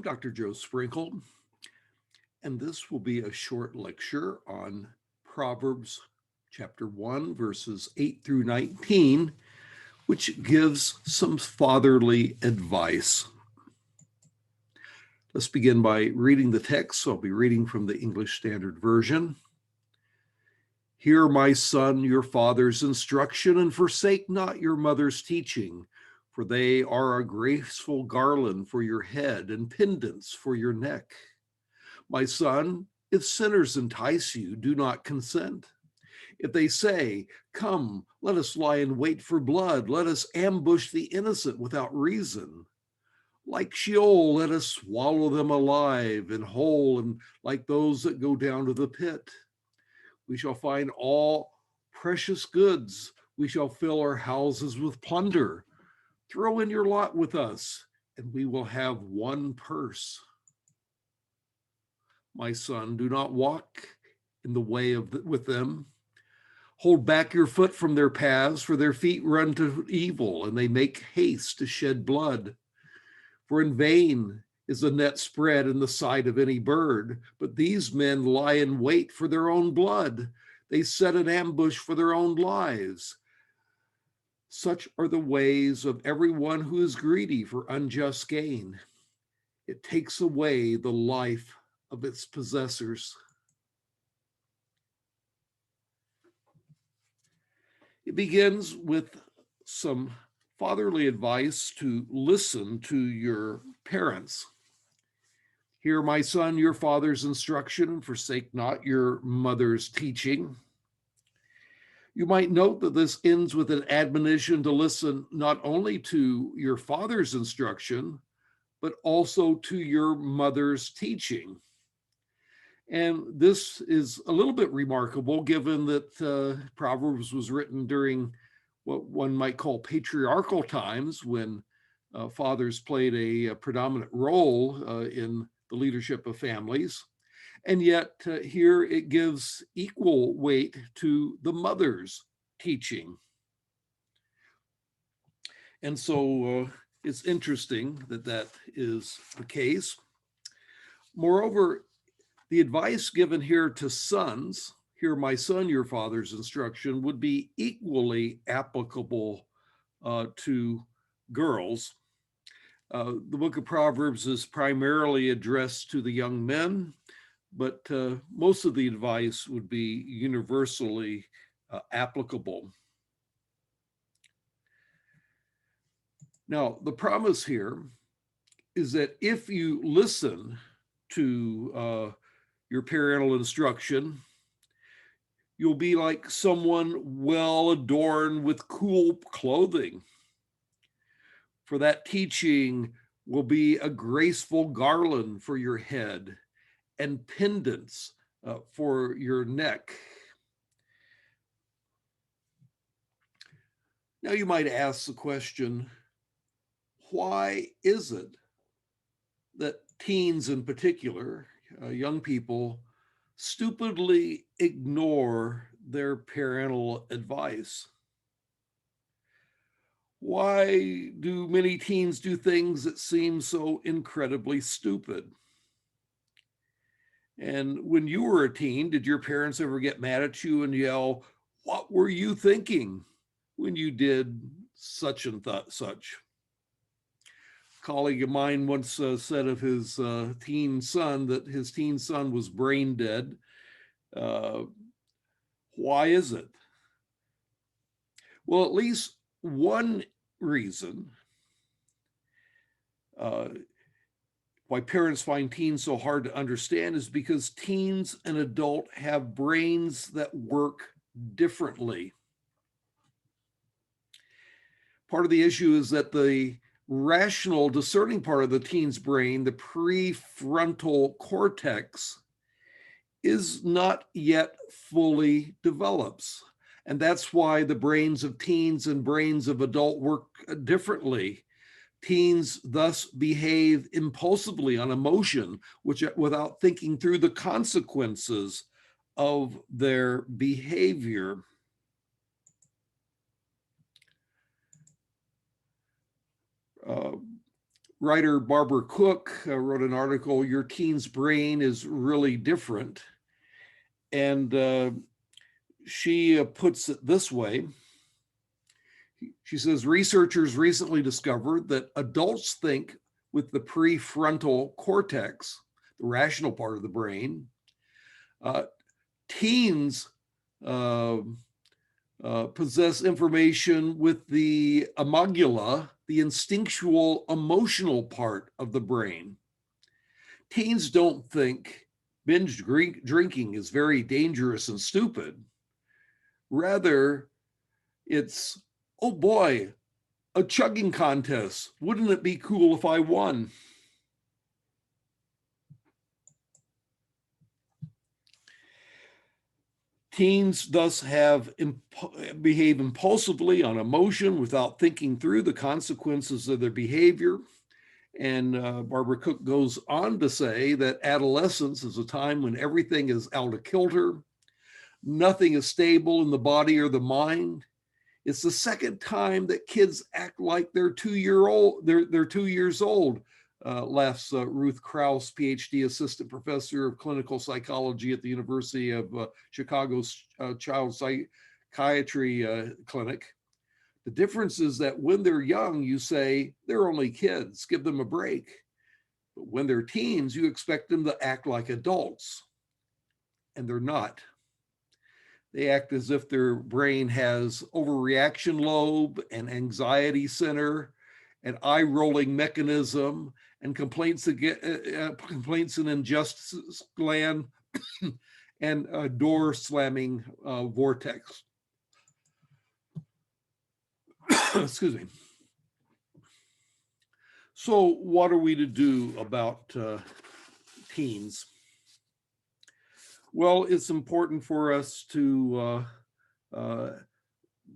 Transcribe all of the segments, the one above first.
I'm Dr. Joe Sprinkle, and this will be a short lecture on Proverbs chapter 1, verses 8 through 19, which gives some fatherly advice. Let's begin by reading the text. So I'll be reading from the English Standard Version. Hear, my son, your father's instruction, and forsake not your mother's teaching, for they are a graceful garland for your head and pendants for your neck. My son, if sinners entice you, do not consent. If they say, come, let us lie in wait for blood, let us ambush the innocent without reason. Like Sheol, let us swallow them alive and whole, and like those that go down to the pit. We shall find all precious goods. We shall fill our houses with plunder. Throw in your lot with us, and we will have one purse. My son, do not walk in the way with them. Hold back your foot from their paths, for their feet run to evil, and they make haste to shed blood. For in vain is the net spread in the sight of any bird, but these men lie in wait for their own blood. They set an ambush for their own lives. Such are the ways of everyone who is greedy for unjust gain. It takes away the life of its possessors. It begins with some fatherly advice to listen to your parents. Hear, my son, your father's instruction, forsake not your mother's teaching. You might note that this ends with an admonition to listen not only to your father's instruction, but also to your mother's teaching. And this is a little bit remarkable given that Proverbs was written during what one might call patriarchal times when fathers played a predominant role in the leadership of families. And yet here it gives equal weight to the mother's teaching. And so it's interesting that that is the case. Moreover, the advice given here to sons, hear my son, your father's instruction, would be equally applicable to girls. The book of Proverbs is primarily addressed to the young men, but most of the advice would be universally applicable. Now, the promise here is that if you listen to your parental instruction, you'll be like someone well adorned with cool clothing. For that teaching will be a graceful garland for your head and pendants for your neck. Now you might ask the question, why is it that teens in particular, young people, stupidly ignore their parental advice? Why do many teens do things that seem so incredibly stupid? And when you were a teen, did your parents ever get mad at you and yell, "What were you thinking when you did such and such?" A colleague of mine once said of his teen son that his teen son was brain dead. Why is it? Well, at least one reason why parents find teens so hard to understand is because teens and adults have brains that work differently. Part of the issue is that the rational, discerning part of the teen's brain, the prefrontal cortex, is not yet fully developed. And that's why the brains of teens and brains of adults work differently. Teens thus behave impulsively on emotion, without thinking through the consequences of their behavior. Writer Barbara Cook wrote an article, Your Teen's Brain is Really Different. And she puts it this way. She says, researchers recently discovered that adults think with the prefrontal cortex, the rational part of the brain. Teens possess information with the amygdala, the instinctual emotional part of the brain. Teens don't think binge drinking is very dangerous and stupid. Rather, it's, oh boy, a chugging contest. Wouldn't it be cool if I won? Teens thus behave impulsively on emotion without thinking through the consequences of their behavior. And Barbara Cook goes on to say that adolescence is a time when everything is out of kilter. Nothing is stable in the body or the mind. It's the second time that kids act like they're 2 years old, laughs Ruth Krauss, PhD assistant professor of clinical psychology at the University of Chicago's Child Psychiatry Clinic. The difference is that when they're young, you say, they're only kids, give them a break. But when they're teens, you expect them to act like adults, and they're not. They act as if their brain has overreaction lobe, an anxiety center, an eye-rolling mechanism, and complaints and injustice gland, and a door-slamming vortex. Excuse me. So what are we to do about teens? Well, it's important for us to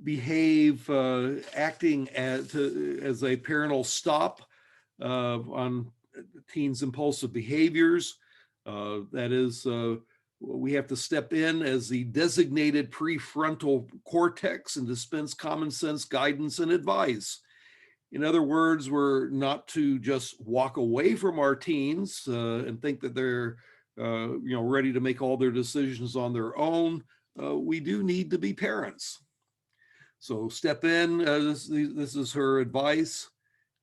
behave, acting as a parental stop on teens' impulsive behaviors. That is, we have to step in as the designated prefrontal cortex and dispense common sense guidance and advice. In other words, we're not to just walk away from our teens and think that they're ready to make all their decisions on their own. We do need to be parents. So step in, this is her advice.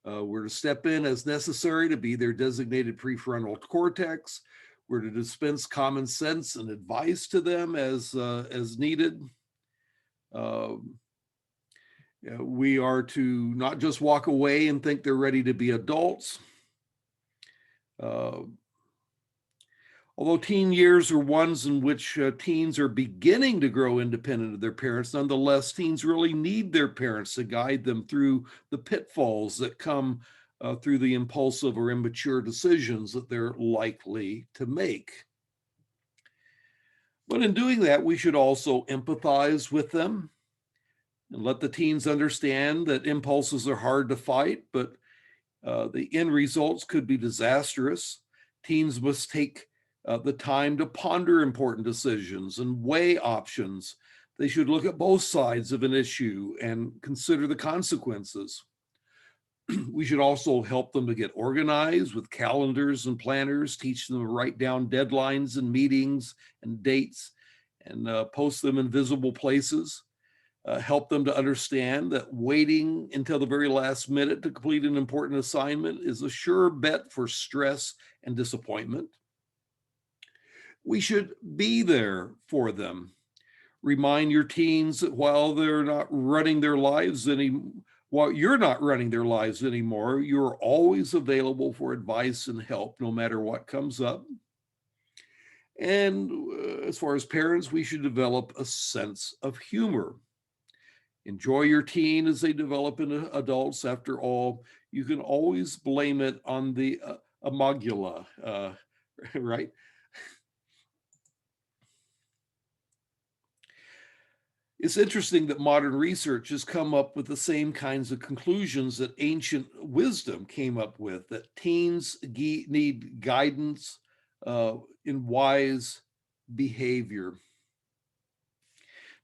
We're to step in as necessary to be their designated prefrontal cortex. We're to dispense common sense and advice to them as needed. We are to not just walk away and think they're ready to be adults. Although teen years are ones in which teens are beginning to grow independent of their parents, nonetheless, teens really need their parents to guide them through the pitfalls that come through the impulsive or immature decisions that they're likely to make. But in doing that, we should also empathize with them and let the teens understand that impulses are hard to fight, but the end results could be disastrous. Teens must take the time to ponder important decisions and weigh options. They should look at both sides of an issue and consider the consequences. We should also help them to get organized with calendars and planners, teach them to write down deadlines and meetings and dates, and post them in visible places. Help them to understand that waiting until the very last minute to complete an important assignment is a sure bet for stress and disappointment. We should be there for them. Remind your teens that while you're not running their lives anymore, you're always available for advice and help no matter what comes up. And as far as parents, we should develop a sense of humor. Enjoy your teen as they develop into adults. After all, you can always blame it on the amygdala, right? It's interesting that modern research has come up with the same kinds of conclusions that ancient wisdom came up with, that teens need guidance in wise behavior.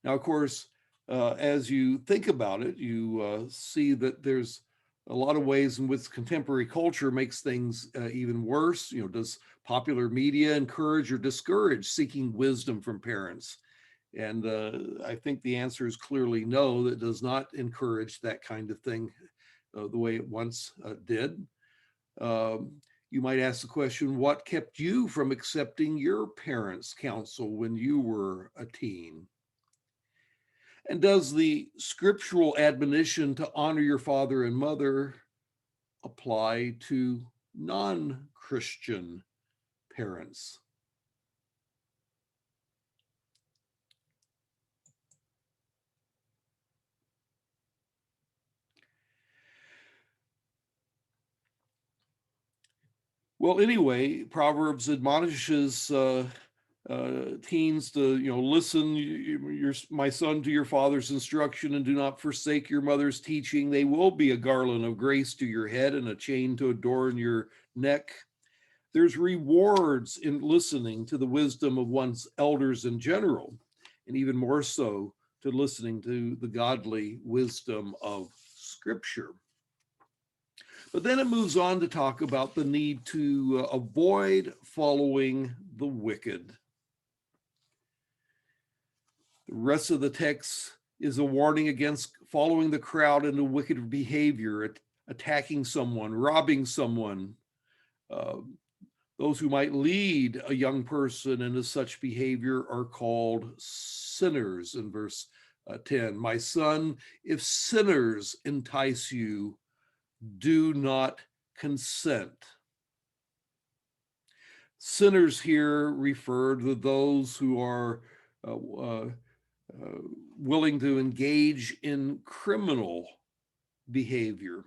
Now, of course, as you think about it, you see that there's a lot of ways in which contemporary culture makes things even worse. Does popular media encourage or discourage seeking wisdom from parents? And I think the answer is clearly no, that does not encourage that kind of thing the way it once did. Um, you might ask the question, what kept you from accepting your parents' counsel when you were a teen? And does the scriptural admonition to honor your father and mother apply to non-Christian parents? Well, anyway, Proverbs admonishes teens to, listen, my son, to your father's instruction, and do not forsake your mother's teaching. They will be a garland of grace to your head and a chain to adorn your neck. There's rewards in listening to the wisdom of one's elders in general, and even more so to listening to the godly wisdom of Scripture. But then it moves on to talk about the need to avoid following the wicked. The rest of the text is a warning against following the crowd into wicked behavior, attacking someone, robbing someone. Uh, those who might lead a young person into such behavior are called sinners in verse 10. My son, if sinners entice you, do not consent. Sinners here refer to those who are willing to engage in criminal behavior.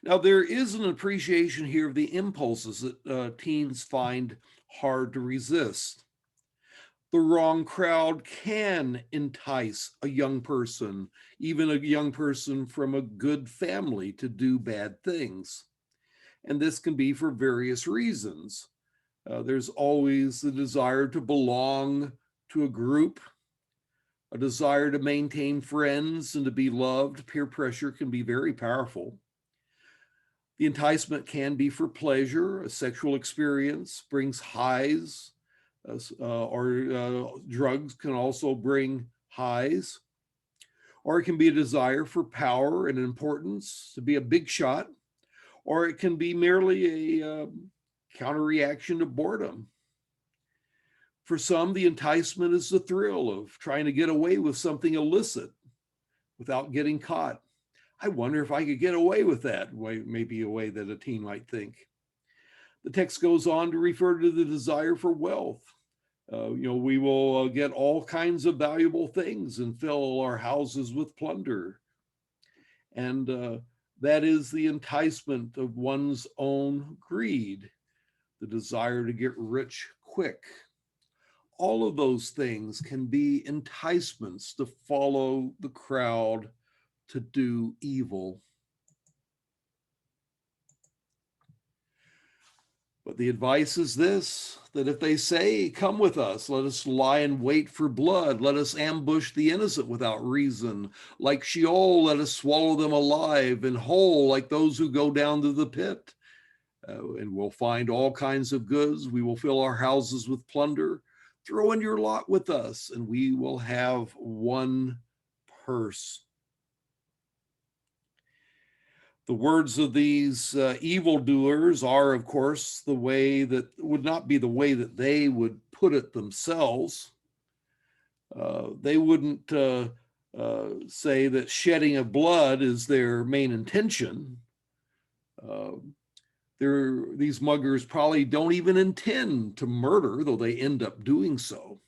Now, there is an appreciation here of the impulses that teens find hard to resist. The wrong crowd can entice a young person, even a young person from a good family, to do bad things. And this can be for various reasons. There's always the desire to belong to a group, a desire to maintain friends and to be loved. Peer pressure can be very powerful. The enticement can be for pleasure. A sexual experience brings highs, or drugs can also bring highs. Or it can be a desire for power and importance, to be a big shot. Or it can be merely a counter reaction to boredom. For some, the enticement is the thrill of trying to get away with something illicit without getting caught. I wonder if I could get away with that, maybe a way that a teen might think. The text goes on to refer to the desire for wealth. We will get all kinds of valuable things and fill our houses with plunder. And that is the enticement of one's own greed, the desire to get rich quick. All of those things can be enticements to follow the crowd to do evil. But the advice is this, that if they say, come with us, let us lie in wait for blood, let us ambush the innocent without reason. Like Sheol, let us swallow them alive, and whole like those who go down to the pit. And we'll find all kinds of goods. We will fill our houses with plunder. Throw in your lot with us, and we will have one purse. The words of these evildoers are, of course, the way that would not be the way that they would put it themselves. They wouldn't say that shedding of blood is their main intention. These muggers probably don't even intend to murder, though they end up doing so.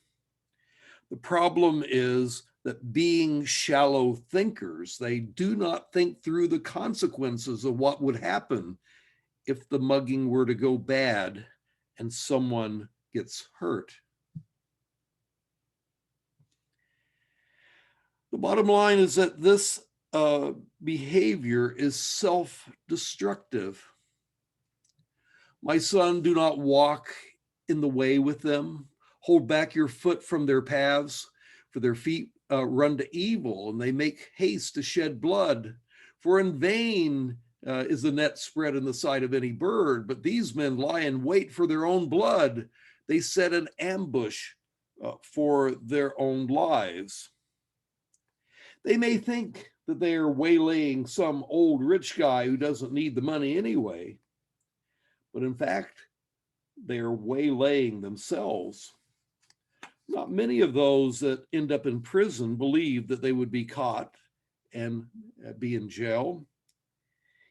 The problem is that being shallow thinkers, they do not think through the consequences of what would happen if the mugging were to go bad and someone gets hurt. The bottom line is that this behavior is self-destructive. My son, do not walk in the way with them. Hold back your foot from their paths, for their feet run to evil, and they make haste to shed blood. For in vain is the net spread in the sight of any bird, but these men lie in wait for their own blood. They set an ambush for their own lives. They may think that they are waylaying some old rich guy who doesn't need the money anyway, but in fact, they are waylaying themselves. Not many of those that end up in prison believe that they would be caught and be in jail.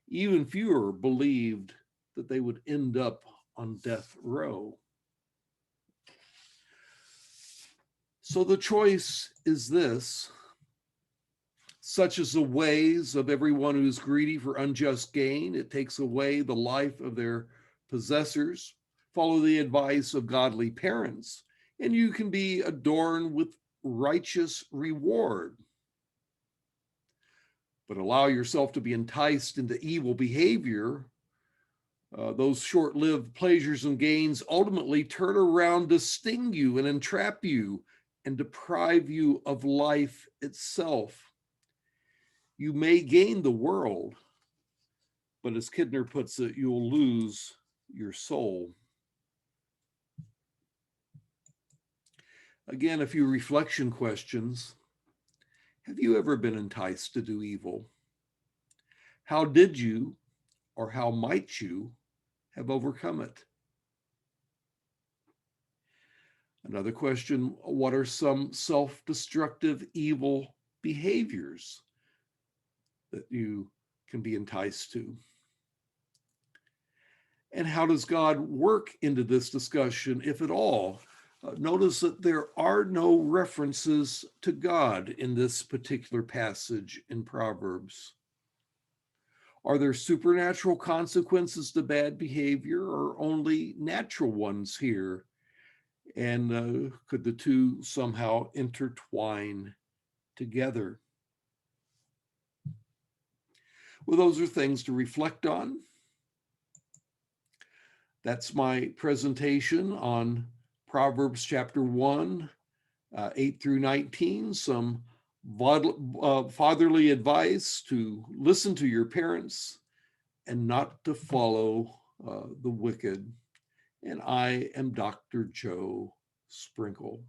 Even fewer believed that they would end up on death row. So the choice is this: such is the ways of everyone who is greedy for unjust gain. It takes away the life of their possessors. Follow the advice of godly parents, and you can be adorned with righteous reward. But allow yourself to be enticed into evil behavior. Those short-lived pleasures and gains ultimately turn around to sting you and entrap you and deprive you of life itself. You may gain the world, but as Kidner puts it, you'll lose your soul. Again, a few reflection questions. Have you ever been enticed to do evil? How did you, or how might you, have overcome it? Another question: what are some self-destructive evil behaviors that you can be enticed to? And how does God work into this discussion, if at all? Notice that there are no references to God in this particular passage in Proverbs. Are there supernatural consequences to bad behavior, or only natural ones here? And could the two somehow intertwine together? Well, those are things to reflect on. That's my presentation on Proverbs chapter 1, 8 through 19, some fatherly advice to listen to your parents and not to follow the wicked. And I am Dr. Joe Sprinkle.